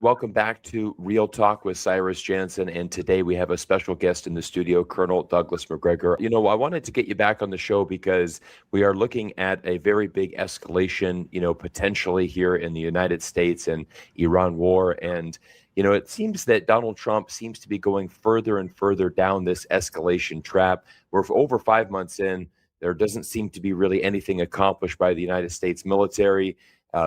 Welcome back to Real Talk with Cyrus Jansen. And today we have a special guest in the studio, Colonel Douglas Macgregor. I wanted to get you back on the show because we are looking at a very big escalation, potentially here in the United States and Iran war. And, it seems that Donald Trump seems to be going further and further down this escalation trap. We're over 5 months in. There doesn't seem to be really anything accomplished by the United States military.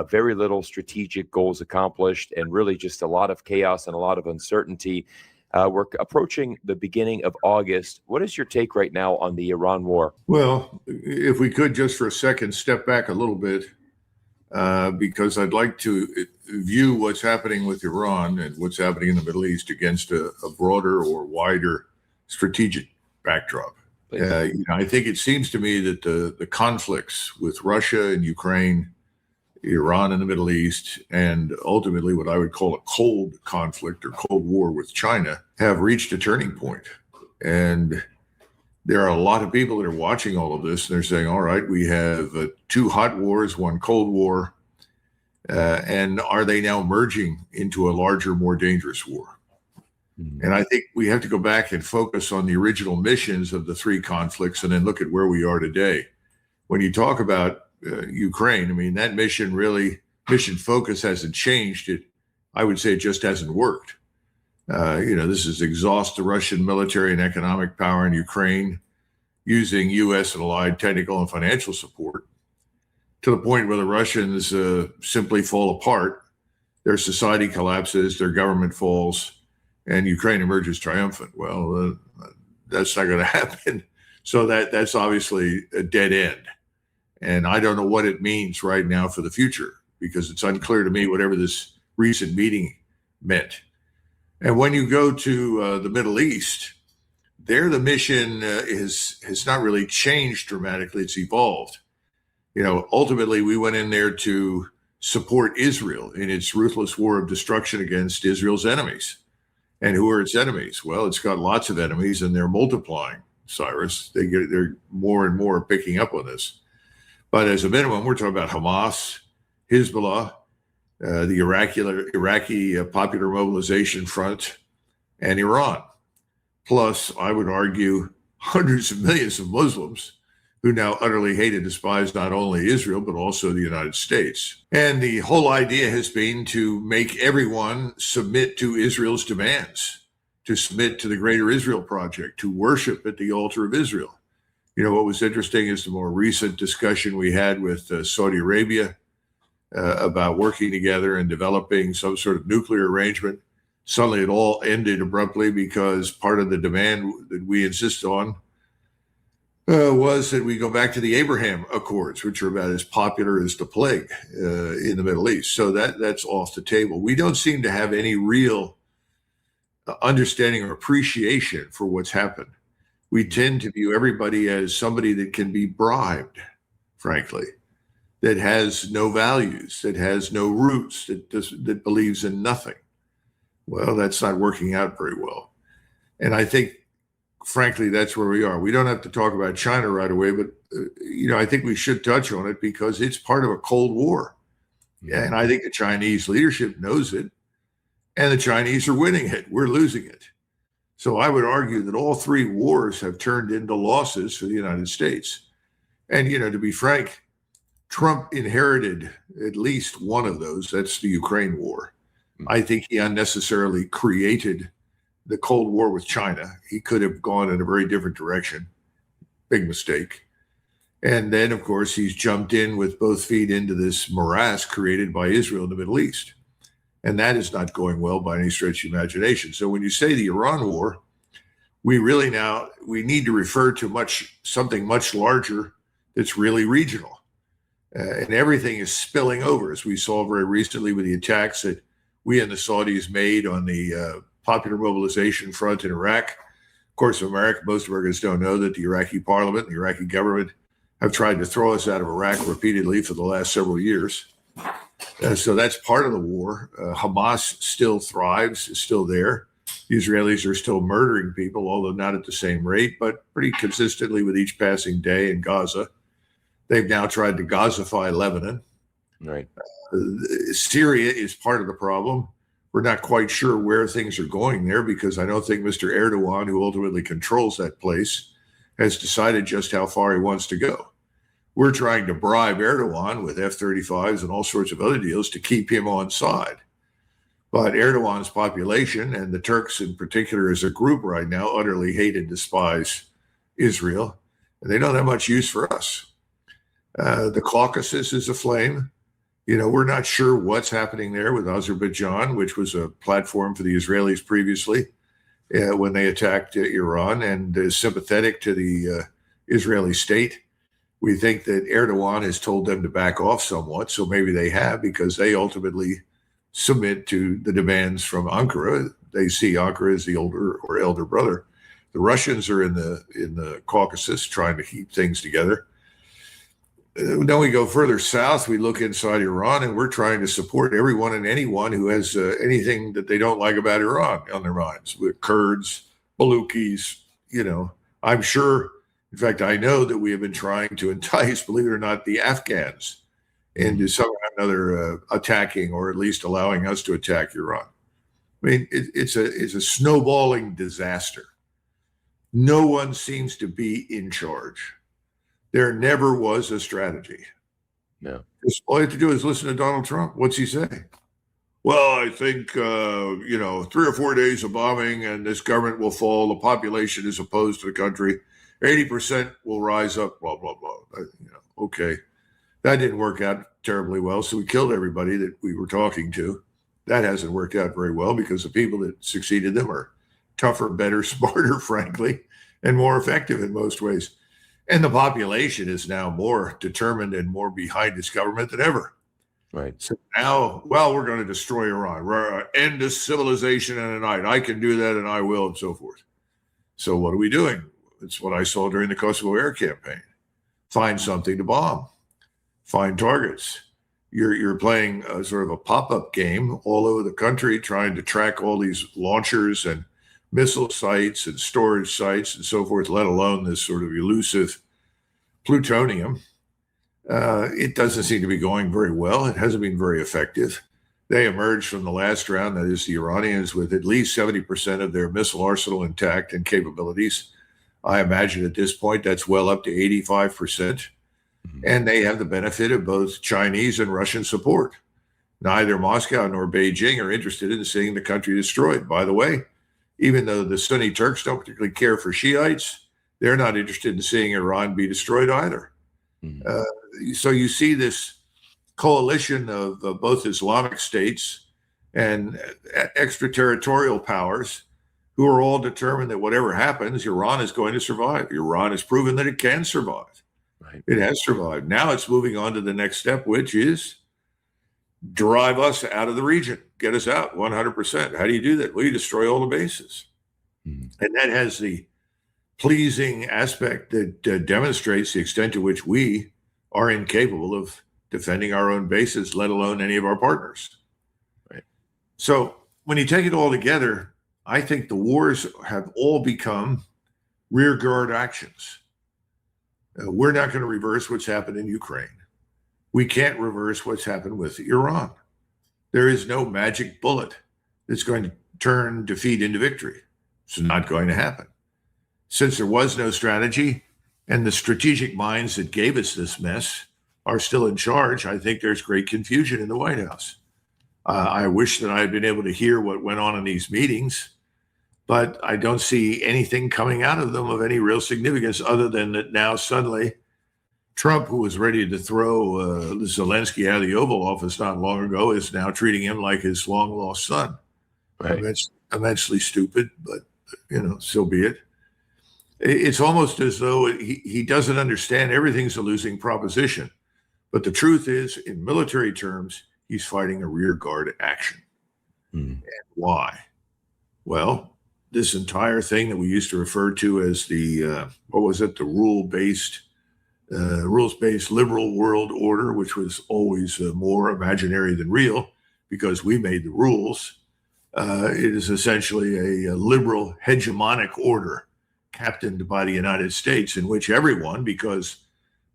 Very little strategic goals accomplished, and really just a lot of chaos and a lot of uncertainty. We're approaching the beginning of August. What is your take right now on the Iran war? Well, if we could just for a second step back a little bit, because I'd like to view what's happening with Iran and what's happening in the Middle East against a broader or wider strategic backdrop. I think it seems to me that the conflicts with Russia and Ukraine, Iran and the Middle East, and ultimately what I would call a cold conflict or cold war with China have reached a turning point. And there are a lot of people that are watching all of this, and they're saying, all right, we have 2 hot wars, 1 cold war, and are they now merging into a larger, more dangerous war? And I think we have to go back and focus on the original missions of the 3 conflicts and then look at where we are today. When you talk about Ukraine, I mean, that mission focus hasn't changed. I would say it just hasn't worked. This is exhaust the Russian military and economic power in Ukraine using U.S. and allied technical and financial support to the point where the Russians simply fall apart. Their society collapses, their government falls, and Ukraine emerges triumphant. Well, that's not going to happen. So that's obviously a dead end. And I don't know what it means right now for the future, because it's unclear to me whatever this recent meeting meant. And when you go to the Middle East, there the mission has not really changed dramatically. It's evolved. Ultimately, we went in there to support Israel in its ruthless war of destruction against Israel's enemies. And who are its enemies? Well, it's got lots of enemies, and they're multiplying, Cyrus. They're more and more picking up on this. But as a minimum, we're talking about Hamas, Hezbollah, the Iraqi Popular Mobilization Front, and Iran. Plus, I would argue, hundreds of millions of Muslims who now utterly hate and despise not only Israel, but also the United States. And the whole idea has been to make everyone submit to Israel's demands, to submit to the Greater Israel Project, to worship at the altar of Israel. What was interesting is the more recent discussion we had with Saudi Arabia about working together and developing some sort of nuclear arrangement. Suddenly it all ended abruptly because part of the demand that we insist on was that we go back to the Abraham Accords, which are about as popular as the plague in the Middle East. So that's off the table. We don't seem to have any real understanding or appreciation for what's happened. We tend to view everybody as somebody that can be bribed, frankly, that has no values, that has no roots, that believes in nothing. Well, that's not working out very well. And I think, frankly, that's where we are. We don't have to talk about China right away, but, I think we should touch on it because it's part of a Cold War. And I think the Chinese leadership knows it, and the Chinese are winning it. We're losing it. So I would argue that all 3 wars have turned into losses for the United States. And, to be frank, Trump inherited at least one of those. That's the Ukraine war. I think he unnecessarily created the Cold War with China. He could have gone in a very different direction. Big mistake. And then, of course, he's jumped in with both feet into this morass created by Israel in the Middle East. And that is not going well by any stretch of the imagination. So when you say the Iran war, we need to refer to something much larger that's really regional. And everything is spilling over, as we saw very recently with the attacks that we and the Saudis made on the Popular Mobilization Front in Iraq. Of course, most Americans don't know that the Iraqi parliament and the Iraqi government have tried to throw us out of Iraq repeatedly for the last several years. So that's part of the war. Hamas still thrives, is still there. The Israelis are still murdering people, although not at the same rate, but pretty consistently with each passing day in Gaza. They've now tried to Gazify Lebanon. Right. Syria is part of the problem. We're not quite sure where things are going there because I don't think Mr. Erdogan, who ultimately controls that place, has decided just how far he wants to go. We're trying to bribe Erdogan with F-35s and all sorts of other deals to keep him on side. But Erdogan's population, and the Turks in particular as a group right now, utterly hate and despise Israel. And they don't have much use for us. The Caucasus is aflame. We're not sure what's happening there with Azerbaijan, which was a platform for the Israelis previously when they attacked Iran and is sympathetic to the Israeli state. We think that Erdogan has told them to back off somewhat, so maybe they have because they ultimately submit to the demands from Ankara. They see Ankara as the older or elder brother. The Russians are in the Caucasus trying to keep things together. Then we go further south, we look inside Iran, and we're trying to support everyone and anyone who has anything that they don't like about Iran on their minds, with Kurds, Balukis, I'm sure, in fact, I know that we have been trying to entice, believe it or not, the Afghans into somehow or another attacking or at least allowing us to attack Iran. I mean, it's a snowballing disaster. No one seems to be in charge. There never was a strategy. No. All you have to do is listen to Donald Trump. What's he say? Well, I think, 3 or 4 days of bombing and this government will fall. The population is opposed to the country. 80% will rise up, blah, blah, blah. Okay. That didn't work out terribly well. So we killed everybody that we were talking to. That hasn't worked out very well because the people that succeeded them are tougher, better, smarter, frankly, and more effective in most ways. And the population is now more determined and more behind its government than ever. Right. So now, we're going to destroy Iran. We're going to end this civilization in a night. I can do that and I will, and so forth. So what are we doing? It's what I saw during the Kosovo air campaign. Find something to bomb. Find targets. You're playing a sort of a pop-up game all over the country, trying to track all these launchers and missile sites and storage sites and so forth, let alone this sort of elusive plutonium. It doesn't seem to be going very well. It hasn't been very effective. They emerged from the last round, that is the Iranians, with at least 70% of their missile arsenal intact and capabilities. I imagine at this point that's well up to 85%. Mm-hmm. And they have the benefit of both Chinese and Russian support. Neither Moscow nor Beijing are interested in seeing the country destroyed. By the way, even though the Sunni Turks don't particularly care for Shiites, they're not interested in seeing Iran be destroyed either. Mm-hmm. So you see this coalition of both Islamic states and extraterritorial powers who are all determined that whatever happens, Iran is going to survive. Iran has proven that it can survive. Right. It has survived. Now it's moving on to the next step, which is drive us out of the region, get us out 100%. How do you do that? Well, you destroy all the bases. Mm-hmm. And that has the pleasing aspect that demonstrates the extent to which we are incapable of defending our own bases, let alone any of our partners. Right. So when you take it all together, I think the wars have all become rear guard actions. We're not going to reverse what's happened in Ukraine. We can't reverse what's happened with Iran. There is no magic bullet that's going to turn defeat into victory. It's not going to happen. Since there was no strategy and the strategic minds that gave us this mess are still in charge, I think there's great confusion in the White House. I wish that I had been able to hear what went on in these meetings, but I don't see anything coming out of them of any real significance other than that now suddenly Trump, who was ready to throw Zelensky out of the Oval Office not long ago, is now treating him like his long-lost son. Right. Immensely stupid, but, so be it. It's almost as though he doesn't understand everything's a losing proposition. But the truth is, in military terms, he's fighting a rear guard action. And why? Well, this entire thing that we used to refer to as the rules-based liberal world order, which was always more imaginary than real because we made the rules. It is essentially a liberal hegemonic order captained by the United States, in which everyone, because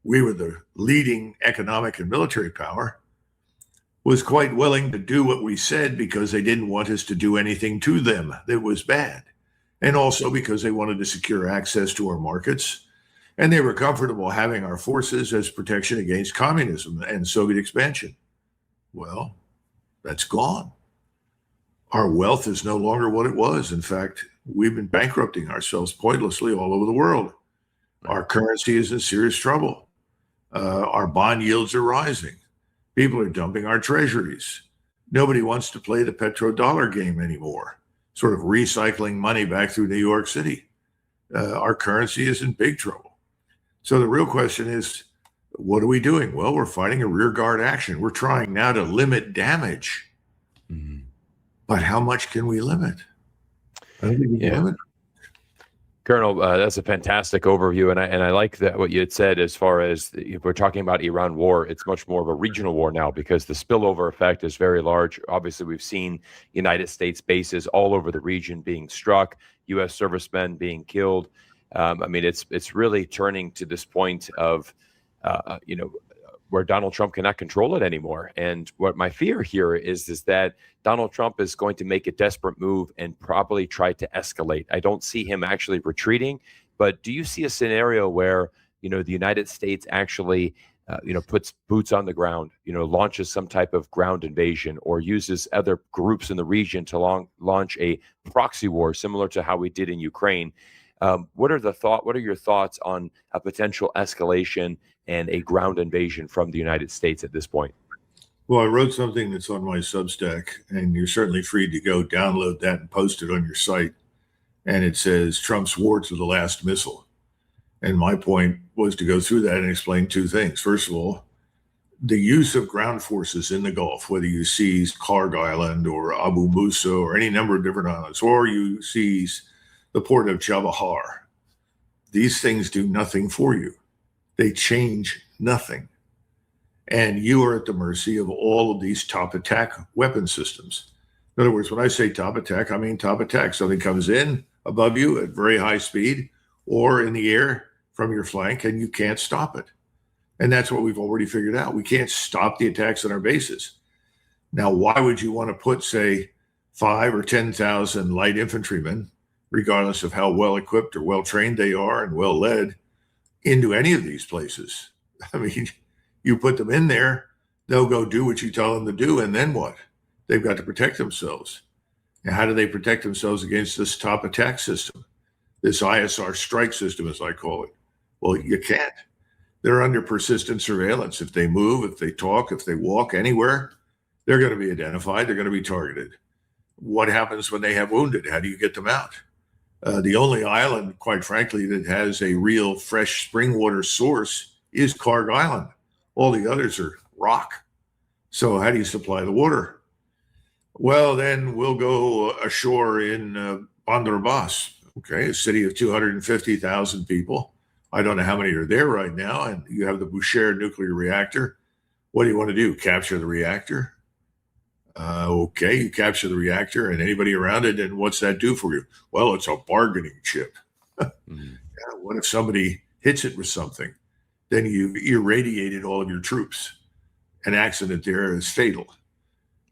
we were the leading economic and military power, was quite willing to do what we said because they didn't want us to do anything to them that was bad. And also because they wanted to secure access to our markets. And they were comfortable having our forces as protection against communism and Soviet expansion. Well, that's gone. Our wealth is no longer what it was. In fact, we've been bankrupting ourselves pointlessly all over the world. Our currency is in serious trouble. Our bond yields are rising. People are dumping our treasuries. Nobody wants to play the petrodollar game anymore, sort of recycling money back through New York City. Our currency is in big trouble. So the real question is, what are we doing? Well, we're fighting a rearguard action. We're trying now to limit damage. Mm-hmm. But how much can we limit? I don't think we can limit. Colonel, that's a fantastic overview, and I like that what you had said as far as if we're talking about Iran war. It's much more of a regional war now because the spillover effect is very large. Obviously, we've seen United States bases all over the region being struck, U.S. servicemen being killed. I mean, it's really turning to this point of, where Donald Trump cannot control it anymore. And what my fear here is that Donald Trump is going to make a desperate move and probably try to escalate. I don't see him actually retreating, but do you see a scenario where, the United States actually, puts boots on the ground, launches some type of ground invasion or uses other groups in the region to launch a proxy war similar to how we did in Ukraine? What are your thoughts on a potential escalation and a ground invasion from the United States at this point? Well, I wrote something that's on my Substack, and you're certainly free to go download that and post it on your site. And it says Trump's war to the last missile. And my point was to go through that and explain two things. First of all, the use of ground forces in the Gulf, whether you seize Karg Island or Abu Musa or any number of different islands, or you seize the port of Chabahar, these things do nothing for you. They change nothing. And you are at the mercy of all of these top attack weapon systems. In other words, when I say top attack, I mean top attack. Something comes in above you at very high speed or in the air from your flank, and you can't stop it. And that's what we've already figured out. We can't stop the attacks on our bases. Now, why would you want to put, say, 5,000 or 10,000 light infantrymen, regardless of how well equipped or well trained they are and well led, into any of these places? I mean, you put them in there, they'll go do what you tell them to do, and then what? They've got to protect themselves. And how do they protect themselves against this top attack system, this ISR strike system, as I call it? Well, you can't. They're under persistent surveillance. If they move, if they talk, if they walk anywhere, they're going to be identified. They're going to be targeted. What happens when they have wounded? How do you get them out? The only island, quite frankly, that has a real fresh spring water source is Karg Island. All the others are rock. So how do you supply the water? Well, then we'll go ashore in Bandar Abbas, okay, a city of 250,000 people. I don't know how many are there right now. And you have the Bushehr nuclear reactor. What do you want to do? Capture the reactor? Okay, you capture the reactor and anybody around it, and what's that do for you? Well, it's a bargaining chip. What if somebody hits it with something? Then you irradiated all of your troops. An accident there is fatal.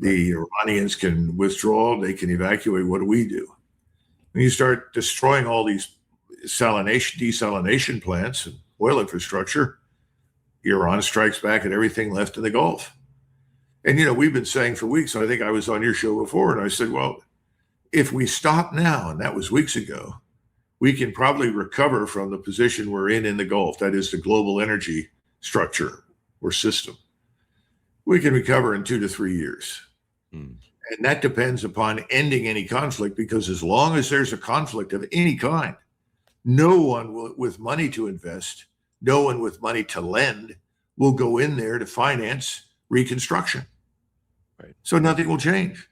The Iranians can withdraw, they can evacuate. What do we do? When you start destroying all these desalination plants and oil infrastructure, Iran strikes back at everything left in the Gulf. And, we've been saying for weeks, and I think I was on your show before, and I said, well, if we stop now, and that was weeks ago, we can probably recover from the position we're in the Gulf. That is the global energy structure or system. We can recover in 2 to 3 years. And that depends upon ending any conflict, because as long as there's a conflict of any kind, no one with money to invest, no one with money to lend will go in there to finance reconstruction. Right. So nothing will change.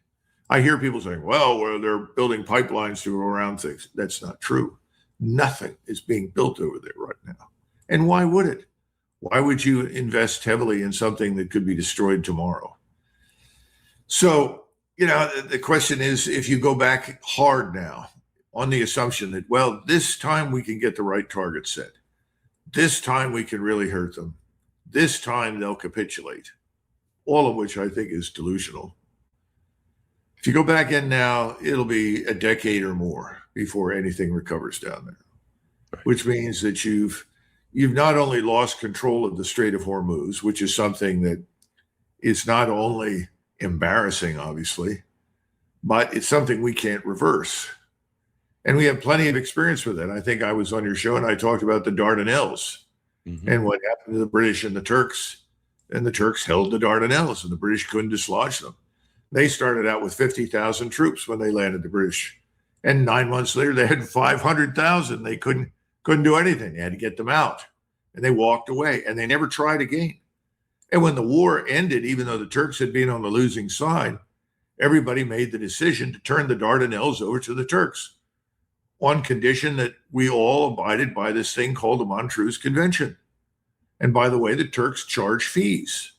I hear people saying, well, they're building pipelines to go around things. That's not true. Nothing is being built over there right now. And why would it? Why would you invest heavily in something that could be destroyed tomorrow? So, the question is, if you go back hard now on the assumption that, well, this time we can get the right target set. This time we can really hurt them. This time they'll capitulate. all of which I think is delusional. If you go back in now, it'll be a decade or more before anything recovers down there, Right. which means that you've not only lost control of the Strait of Hormuz, which is something that is not only embarrassing, obviously, but it's something we can't reverse. And we have plenty of experience with it. I think I was on your show and I talked about the Dardanelles and what happened to the British and the Turks. And the Turks held the Dardanelles and the British couldn't dislodge them. They started out with 50,000 troops when they landed, the British. And 9 months later, they had 500,000. They couldn't do anything. They had to get them out. And they walked away and they never tried again. And when the war ended, even though the Turks had been on the losing side, everybody made the decision to turn the Dardanelles over to the Turks on condition that we all abided by this thing called the Montreux Convention. And by the way, the Turks charge fees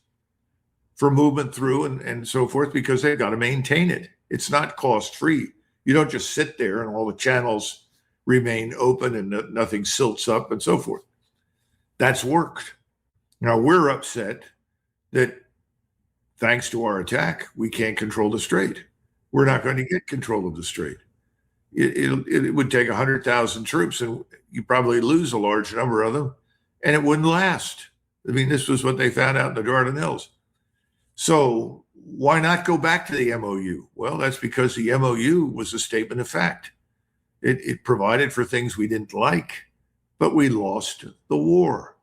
for movement through and so forth because they've got to maintain it. It's not cost free. You don't just sit there and all the channels remain open and nothing silts up and so forth. That's worked. Now we're upset that thanks to our attack, we can't control the strait. We're not going to get control of the strait. It would take 100,000 troops and you probably lose a large number of them and it wouldn't last. I mean, this was what they found out in the Dardanelles. So why not go back to the MOU? Well, that's because the MOU was a statement of fact. It provided for things we didn't like, but we lost the war.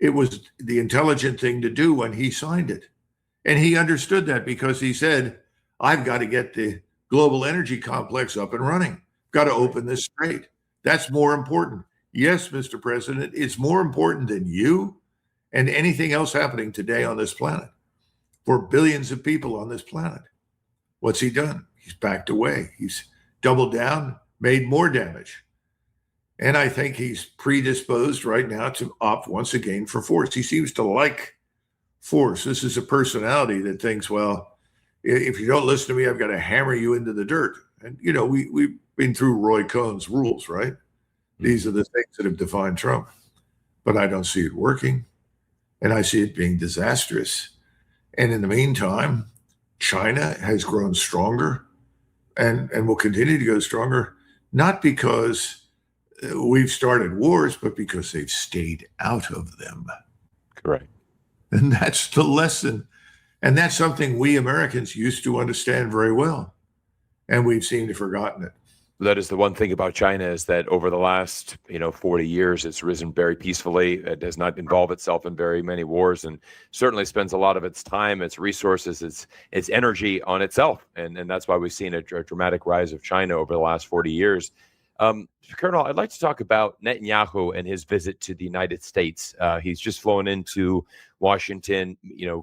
It was the intelligent thing to do when he signed it. And he understood that because he said, I've got to get the global energy complex up and running. Got to open this strait. That's more important. Yes, Mr. President, it's more important than you and anything else happening today on this planet for billions of people on this planet. What's he done? He's backed away. He's doubled down, made more damage. And I think he's predisposed right now to opt once again for force. He seems to like force. This is a personality that thinks, well, if you don't listen to me, I've got to hammer you into the dirt. And, you know, we've been through Roy Cohn's rules, right? These are the things that have defined Trump. But I don't see it working. And I see it being disastrous. And in the meantime, China has grown stronger and will continue to go stronger, not because we've started wars, but because they've stayed out of them. Correct. And that's the lesson. And that's something we Americans used to understand very well. And we've seemed to have forgotten it. That is the one thing about China is that over the last, 40 years, it's risen very peacefully. It does not involve itself in very many wars and certainly spends a lot of its time, its resources, its energy on itself. And that's why we've seen a dramatic rise of China over the last 40 years. Colonel, I'd like to talk about Netanyahu and his visit to the United States. He's just flown into Washington,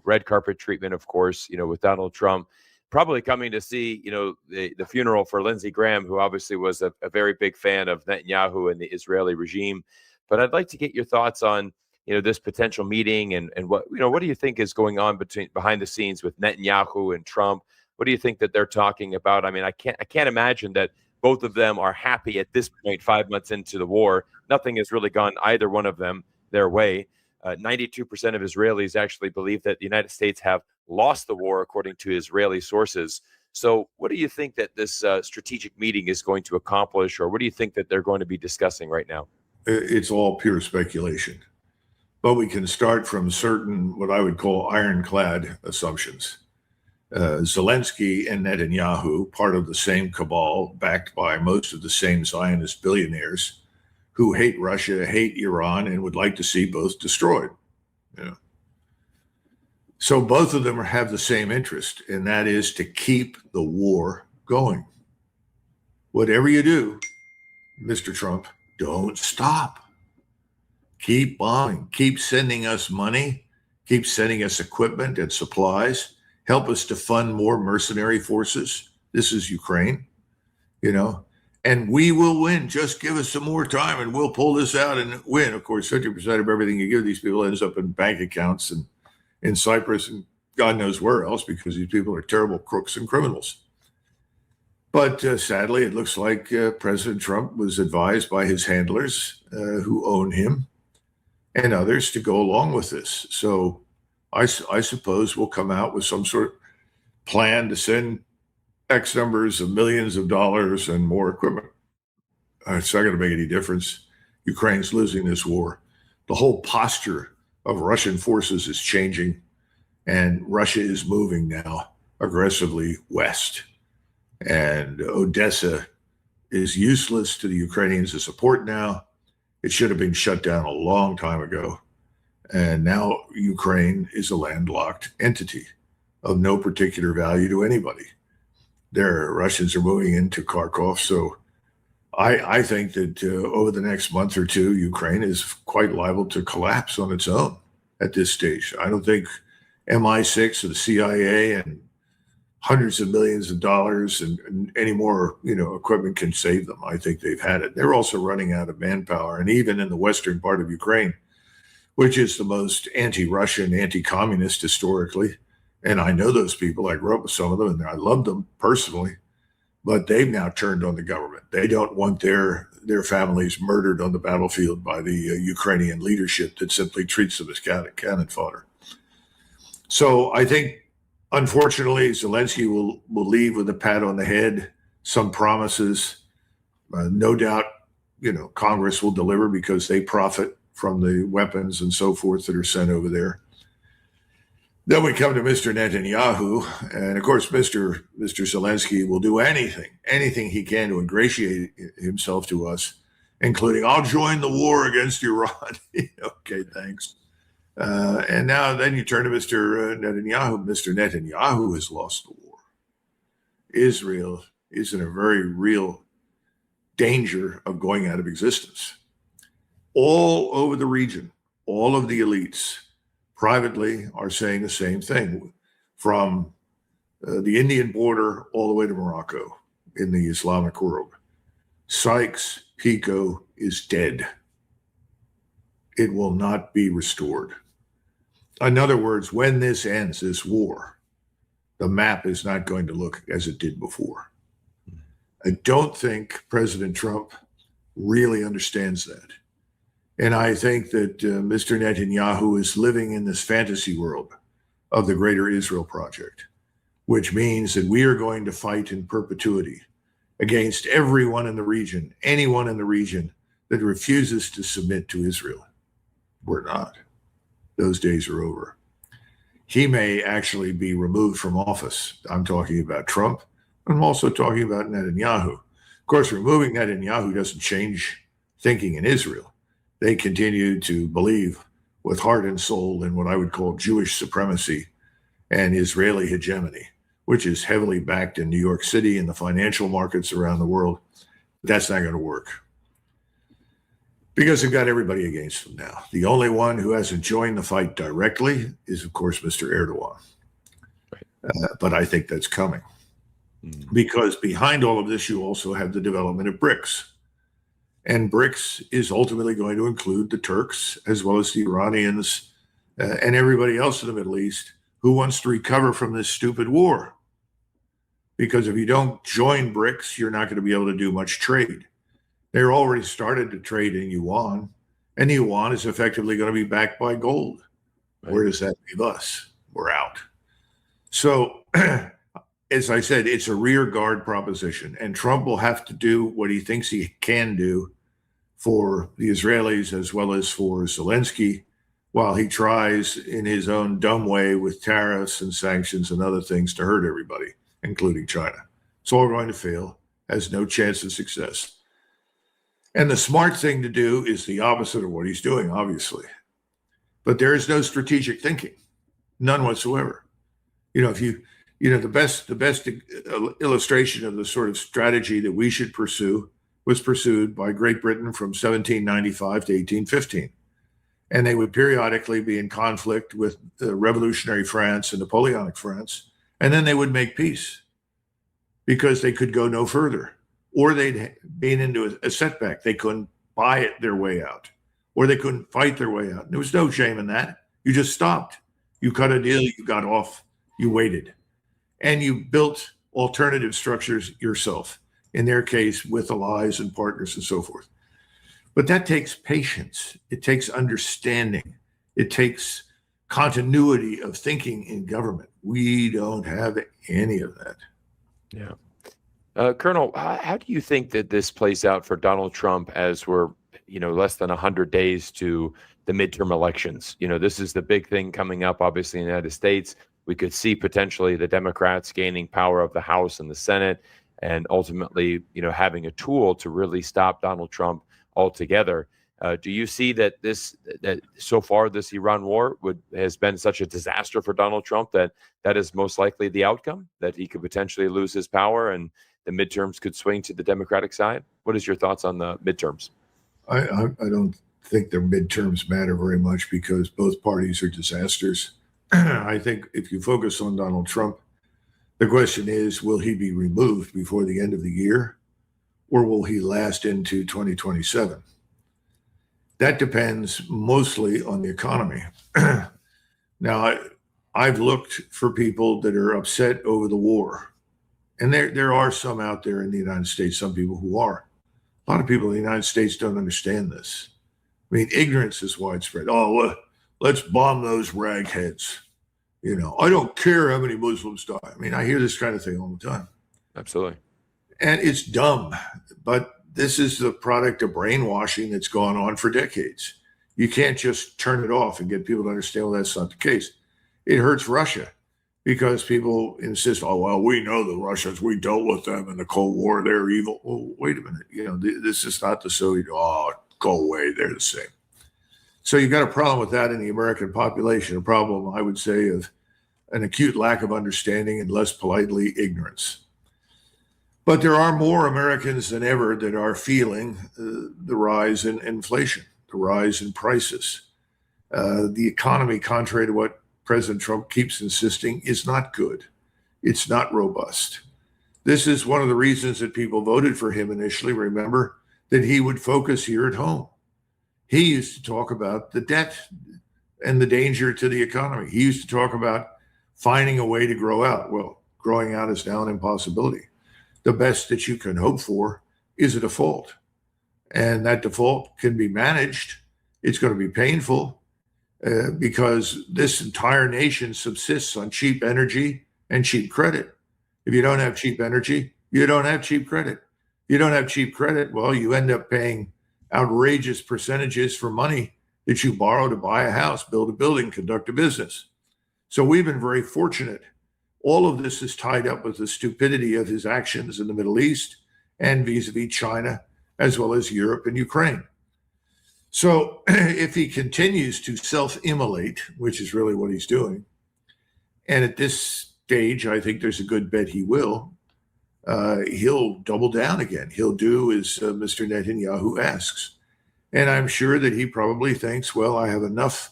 red carpet treatment, of course, with Donald Trump. Probably coming to see, the funeral for Lindsey Graham, who obviously was a very big fan of Netanyahu and the Israeli regime. But I'd like to get your thoughts on, this potential meeting and what do you think is going on behind the scenes with Netanyahu and Trump? What do you think that they're talking about? I mean, I can't imagine that both of them are happy at this point, 5 months into the war. Nothing has really gone either one of them their way. 92% of Israelis actually believe that the United States have lost the war, according to Israeli sources. So what do you think that this strategic meeting is going to accomplish, or what do you think that they're going to be discussing right now? It's all pure speculation. But we can start from certain, what I would call ironclad assumptions. Zelensky and Netanyahu, part of the same cabal, backed by most of the same Zionist billionaires who hate Russia, hate Iran, and would like to see both destroyed. So both of them have the same interest, and that is to keep the war going. Whatever you do, Mr. Trump, don't stop. Keep bombing, keep sending us money, keep sending us equipment and supplies, help us to fund more mercenary forces. This is Ukraine, and we will win. Just give us some more time and we'll pull this out and win. Of course, 50% of everything you give these people ends up in bank accounts and in Cyprus and God knows where else, because these people are terrible crooks and criminals. But sadly, it looks like President Trump was advised by his handlers who own him and others to go along with this. So I suppose we'll come out with some sort of plan to send X numbers of millions of dollars and more equipment. It's not going to make any difference. Ukraine's losing this war. The whole posture of Russian forces is changing, and Russia is moving now aggressively west. And Odessa is useless to the Ukrainians as a port now. It should have been shut down a long time ago. And now Ukraine is a landlocked entity of no particular value to anybody. Their Russians are moving into Kharkov. So I think that over the next month or two, Ukraine is quite liable to collapse on its own at this stage. I don't think MI6 or the CIA and hundreds of millions of dollars and any more, equipment can save them. I think they've had it. They're also running out of manpower. And even in the western part of Ukraine, which is the most anti-Russian, anti-communist historically, and I know those people. I grew up with some of them, and I loved them personally. But they've now turned on the government. They don't want their families murdered on the battlefield by the Ukrainian leadership that simply treats them as cannon fodder. So I think, unfortunately, Zelensky will leave with a pat on the head, some promises. No doubt, Congress will deliver because they profit from the weapons and so forth that are sent over there. Then we come to Mr. Netanyahu, and of course, Mr. Zelensky will do anything he can to ingratiate himself to us, including, I'll join the war against Iran. Okay, thanks. And now then you turn to Mr. Netanyahu. Mr. Netanyahu has lost the war. Israel is in a very real danger of going out of existence. All over the region, all of the elites privately are saying the same thing, from the Indian border all the way to Morocco in the Islamic world. Sykes-Picot is dead. It will not be restored. In other words, when this ends, this war, the map is not going to look as it did before. I don't think President Trump really understands that. And I think that Mr. Netanyahu is living in this fantasy world of the Greater Israel Project, which means that we are going to fight in perpetuity against everyone in the region, anyone in the region that refuses to submit to Israel. We're not. Those days are over. He may actually be removed from office. I'm talking about Trump. I'm also talking about Netanyahu. Of course, removing Netanyahu doesn't change thinking in Israel. They continue to believe with heart and soul in what I would call Jewish supremacy and Israeli hegemony, which is heavily backed in New York City and the financial markets around the world. But that's not going to work because they've got everybody against them now. The only one who hasn't joined the fight directly is, of course, Mr. Erdogan. Right. But I think that's coming because behind all of this, you also have the development of BRICS. And BRICS is ultimately going to include the Turks, as well as the Iranians and everybody else in the Middle East who wants to recover from this stupid war. Because if you don't join BRICS, you're not going to be able to do much trade. They're already started to trade in yuan, and yuan is effectively going to be backed by gold. Right. Where does that leave us? We're out. So, as I said, it's a rear guard proposition, and Trump will have to do what he thinks he can do for the Israelis as well as for Zelensky, while he tries in his own dumb way with tariffs and sanctions and other things to hurt everybody, including China. It's all going to fail, has no chance of success. And the smart thing to do is the opposite of what he's doing, obviously. But there is no strategic thinking, none whatsoever. The best illustration of the sort of strategy that we should pursue was pursued by Great Britain from 1795 to 1815. And they would periodically be in conflict with revolutionary France and Napoleonic France, and then they would make peace because they could go no further, or they'd been into a setback. They couldn't buy it their way out, or they couldn't fight their way out. There was no shame in that. You just stopped. You cut a deal, you got off, you waited. And you built alternative structures yourself, in their case, with allies and partners and so forth. But that takes patience. It takes understanding. It takes continuity of thinking in government. We don't have any of that. Yeah. Colonel, how do you think that this plays out for Donald Trump as we're, less than 100 days to the midterm elections? This is the big thing coming up, obviously, in the United States. We could see potentially the Democrats gaining power of the House and the Senate and ultimately, having a tool to really stop Donald Trump altogether. Do you see that so far this Iran war has been such a disaster for Donald Trump that is most likely the outcome, that he could potentially lose his power and the midterms could swing to the Democratic side? What is your thoughts on the midterms? I don't think the midterms matter very much because both parties are disasters. I think if you focus on Donald Trump, the question is, will he be removed before the end of the year, or will he last into 2027? That depends mostly on the economy. Now, I've looked for people that are upset over the war. And there are some out there in the United States, some people who are. A lot of people in the United States don't understand this. I mean, ignorance is widespread. Oh, let's bomb those ragheads. I don't care how many Muslims die. I mean, I hear this kind of thing all the time. Absolutely. And it's dumb, but this is the product of brainwashing that's gone on for decades. You can't just turn it off and get people to understand, well, that's not the case. It hurts Russia because people insist, oh, well, we know the Russians, we dealt with them in the Cold War, they're evil. Well, wait a minute, this is not the Soviet, go away, they're the same. So you've got a problem with that in the American population, a problem, I would say, of an acute lack of understanding and, less politely, ignorance. But there are more Americans than ever that are feeling the rise in inflation, the rise in prices. The economy, contrary to what President Trump keeps insisting, is not good. It's not robust. This is one of the reasons that people voted for him initially. Remember that he would focus here at home. He used to talk about the debt and the danger to the economy. He used to talk about finding a way to grow out. Well, growing out is now an impossibility. The best that you can hope for is a default. And that default can be managed. It's going to be painful because this entire nation subsists on cheap energy and cheap credit. If you don't have cheap energy, you don't have cheap credit. You don't have cheap credit, well, you end up paying outrageous percentages for money that you borrow to buy a house, build a building, conduct a business. So we've been very fortunate. All of this is tied up with the stupidity of his actions in the Middle East and vis-a-vis China, as well as Europe and Ukraine. So if he continues to self-immolate, which is really what he's doing, and at this stage, I think there's a good bet he will, he'll double down again. He'll do as Mr. Netanyahu asks. And I'm sure that he probably thinks, well, I have enough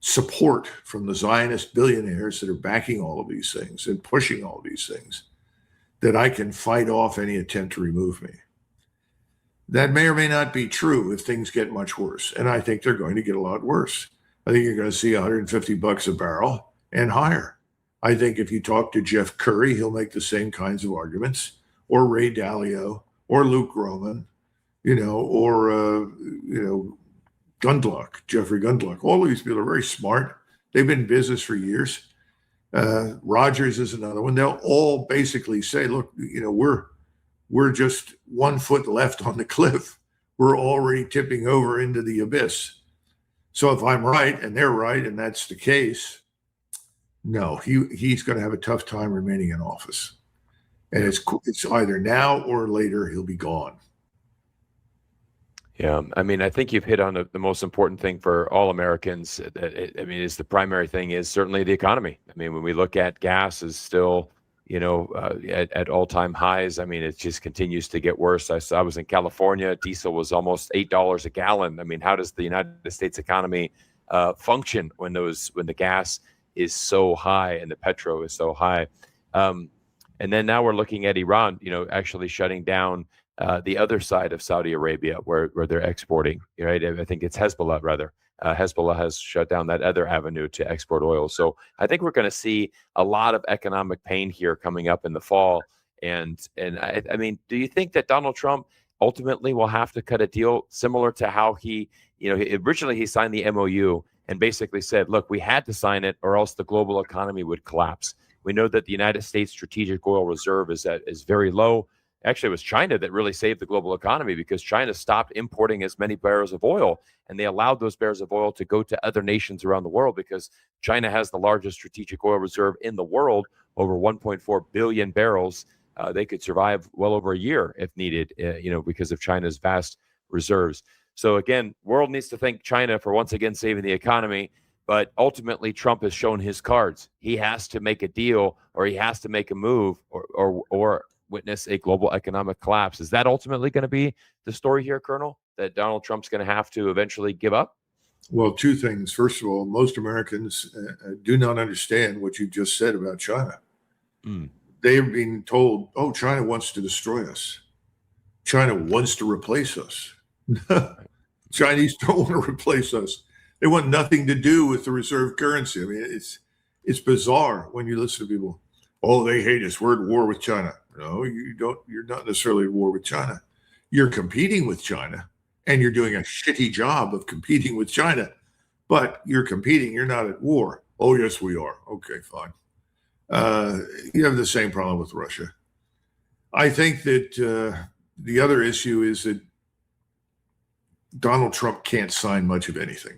support from the Zionist billionaires that are backing all of these things and pushing all these things that I can fight off any attempt to remove me. That may or may not be true if things get much worse. And I think they're going to get a lot worse. I think you're going to see $150 a barrel and higher. I think if you talk to Jeff Curry, he'll make the same kinds of arguments, or Ray Dalio, or Luke Groman, or Gundlach, Jeffrey Gundlach. All of these people are very smart. They've been in business for years. Rogers is another one. They'll all basically say, look, we're just 1 foot left on the cliff. We're already tipping over into the abyss. So if I'm right and they're right, and that's the case, no, he's going to have a tough time remaining in office. And it's either now or later he'll be gone. Yeah, I mean, I think you've hit on the most important thing for all Americans. Is the primary thing is certainly the economy. I mean, when we look at gas is still, at all-time highs. I mean, it just continues to get worse. I was in California. Diesel was almost $8 a gallon. I mean, how does the United States economy function when the gas is so high and the petro is so high? And then now we're looking at Iran, actually shutting down the other side of Saudi Arabia where they're exporting, right? I think it's Hezbollah, rather. Hezbollah has shut down that other avenue to export oil. So I think we're going to see a lot of economic pain here coming up in the fall. And I mean, do you think that Donald Trump ultimately will have to cut a deal similar to how he originally he signed the MOU and basically said, look, we had to sign it or else the global economy would collapse. We know that the United States strategic oil reserve is very low. Actually, it was China that really saved the global economy because China stopped importing as many barrels of oil, and they allowed those barrels of oil to go to other nations around the world because China has the largest strategic oil reserve in the world, over 1.4 billion barrels. They could survive well over a year if needed, because of China's vast reserves. So again, world needs to thank China for once again saving the economy. But ultimately, Trump has shown his cards. He has to make a deal, or he has to make a move, or witness a global economic collapse. Is that ultimately going to be the story here, Colonel? That Donald Trump's going to have to eventually give up? Well, two things. First of all, most Americans do not understand what you just said about China. They are being told, oh, China wants to destroy us. China wants to replace us. Chinese don't want to replace us. They want nothing to do with the reserve currency. I mean, it's bizarre when you listen to people. Oh, they hate us. We're at war with China. No, you don't. You're not necessarily at war with China. You're competing with China, and you're doing a shitty job of competing with China. But you're competing. You're not at war. Oh, yes, we are. Okay, fine. You have the same problem with Russia. I think that the other issue is that Donald Trump can't sign much of anything.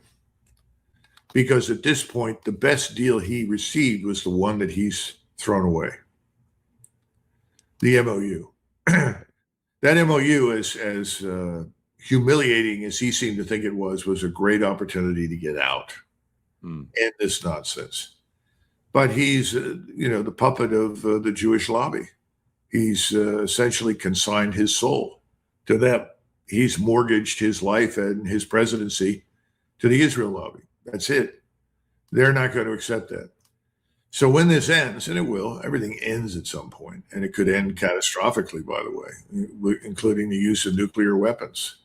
Because at this point, the best deal he received was the one that he's thrown away. The MOU. That MOU, as humiliating as he seemed to think it was a great opportunity to get out and this nonsense. But he's, the puppet of the Jewish lobby. He's essentially consigned his soul to them. He's mortgaged his life and his presidency to the Israel lobby. That's it. They're not going to accept that. So when this ends, and it will, everything ends at some point, and it could end catastrophically, by the way, including the use of nuclear weapons,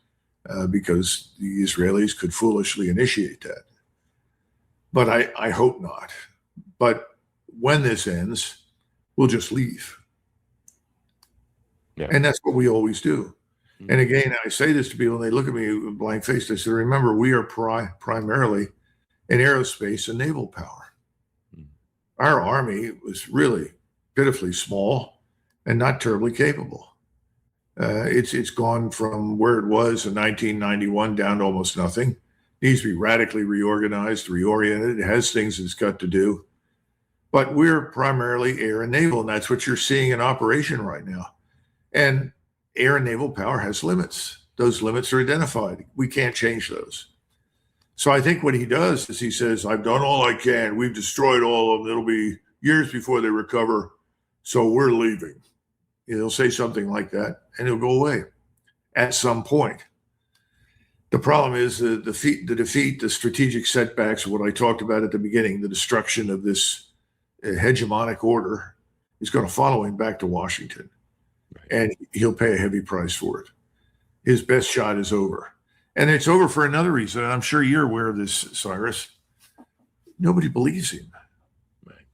because the Israelis could foolishly initiate that. But I hope not. But when this ends, we'll just leave. Yeah. And that's what we always do. And again, I say this to people, and they look at me with blank face. They say, remember, we are primarily an aerospace and naval power. Our army was really pitifully small and not terribly capable. It's gone from where it was in 1991 down to almost nothing. It needs to be radically reorganized, reoriented. It has things it's got to do. But we're primarily air and naval, and that's what you're seeing in operation right now. And air and naval power has limits. Those limits are identified. We can't change those. So I think what he does is he says, I've done all I can. We've destroyed all of them. It'll be years before they recover. So we're leaving. He'll say something like that, and he'll go away at some point. The problem is the defeat, the strategic setbacks, what I talked about at the beginning, the destruction of this hegemonic order is going to follow him back to Washington. And he'll pay a heavy price for it. His best shot is over. And it's over for another reason. And I'm sure you're aware of this, Cyrus. Nobody believes him. Right.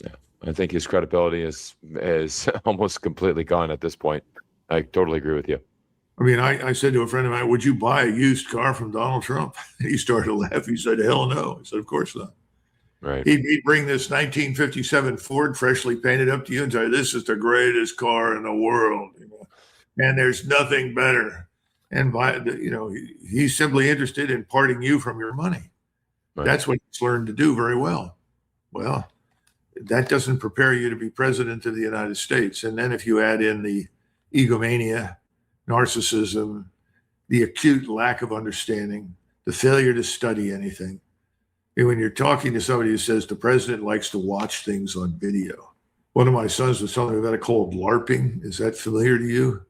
Yeah. I think his credibility is almost completely gone at this point. I totally agree with you. I mean, I said to a friend of mine, would you buy a used car from Donald Trump? He started to laugh. He said, hell no. I said, of course not. Right. He'd bring this 1957 Ford freshly painted up to you and tell you, this is the greatest car in the world. And there's nothing better. And he's simply interested in parting you from your money. Right. That's what he's learned to do very well. Well, that doesn't prepare you to be president of the United States. And then if you add in the egomania, narcissism, the acute lack of understanding, the failure to study anything. And when you're talking to somebody who says the president likes to watch things on video. One of my sons was telling me about it called LARPing. Is that familiar to you?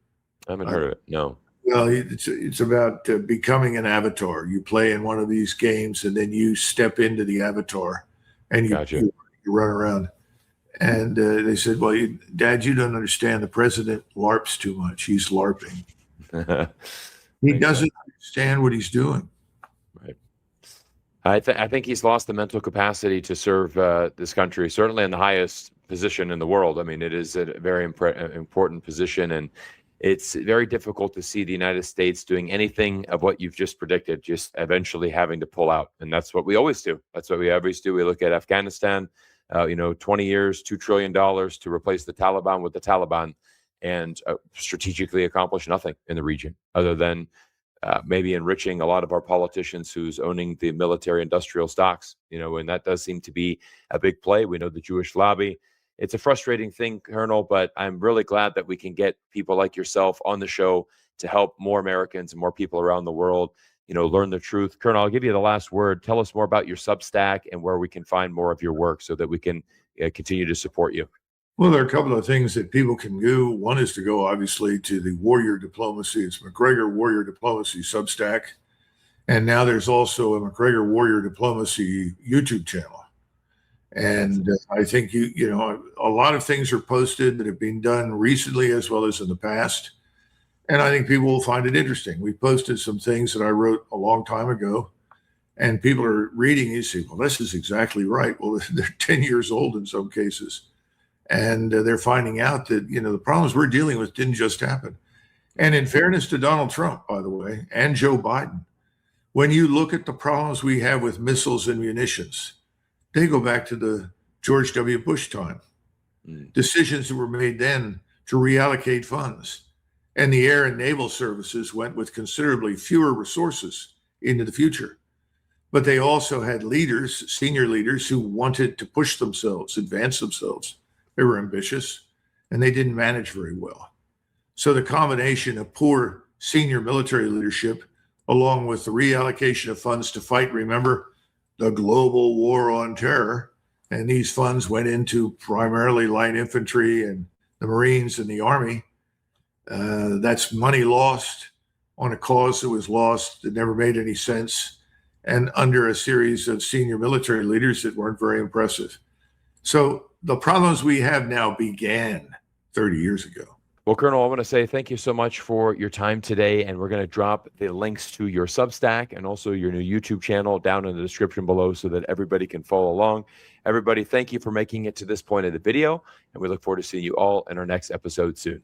I haven't heard of it. No. Well, it's about becoming an avatar. You play in one of these games, and then you step into the avatar, and you run around. And they said, well, Dad, you don't understand. The president LARPs too much. He's LARPing. He doesn't understand what he's doing. Right. I think he's lost the mental capacity to serve this country, certainly in the highest position in the world. I mean, it is a very important position, and it's very difficult to see the United States doing anything of what you've just predicted, just eventually having to pull out. And that's what we always do. That's what we always do. We look at Afghanistan, 20 years, $2 trillion to replace the Taliban with the Taliban, and strategically accomplish nothing in the region other than maybe enriching a lot of our politicians who's owning the military industrial stocks, and that does seem to be a big play. We know the Jewish lobby. It's a frustrating thing, Colonel, but I'm really glad that we can get people like yourself on the show to help more Americans and more people around the world, learn the truth. Colonel, I'll give you the last word. Tell us more about your Substack and where we can find more of your work so that we can continue to support you. Well, there are a couple of things that people can do. One is to go, obviously, to the Warrior Diplomacy. It's Macgregor Warrior Diplomacy Substack. And now there's also a Macgregor Warrior Diplomacy YouTube channel. And I think, a lot of things are posted that have been done recently as well as in the past. And I think people will find it interesting. We posted some things that I wrote a long time ago, and people are reading and say, well, this is exactly right. Well, they're 10 years old in some cases. And they're finding out that, the problems we're dealing with didn't just happen. And in fairness to Donald Trump, by the way, and Joe Biden, when you look at the problems we have with missiles and munitions, they go back to the George W. Bush time. Decisions that were made then to reallocate funds. And the air and naval services went with considerably fewer resources into the future. But they also had leaders, senior leaders, who wanted to push themselves, advance themselves. They were ambitious, and they didn't manage very well. So the combination of poor senior military leadership, along with the reallocation of funds to fight, remember, the global war on terror, and these funds went into primarily light infantry and the Marines and the Army. That's money lost on a cause that was lost, that never made any sense, and under a series of senior military leaders that weren't very impressive. So the problems we have now began 30 years ago. Well, Colonel, I want to say thank you so much for your time today, and we're going to drop the links to your Substack and also your new YouTube channel down in the description below so that everybody can follow along. Everybody, thank you for making it to this point of the video, and we look forward to seeing you all in our next episode soon.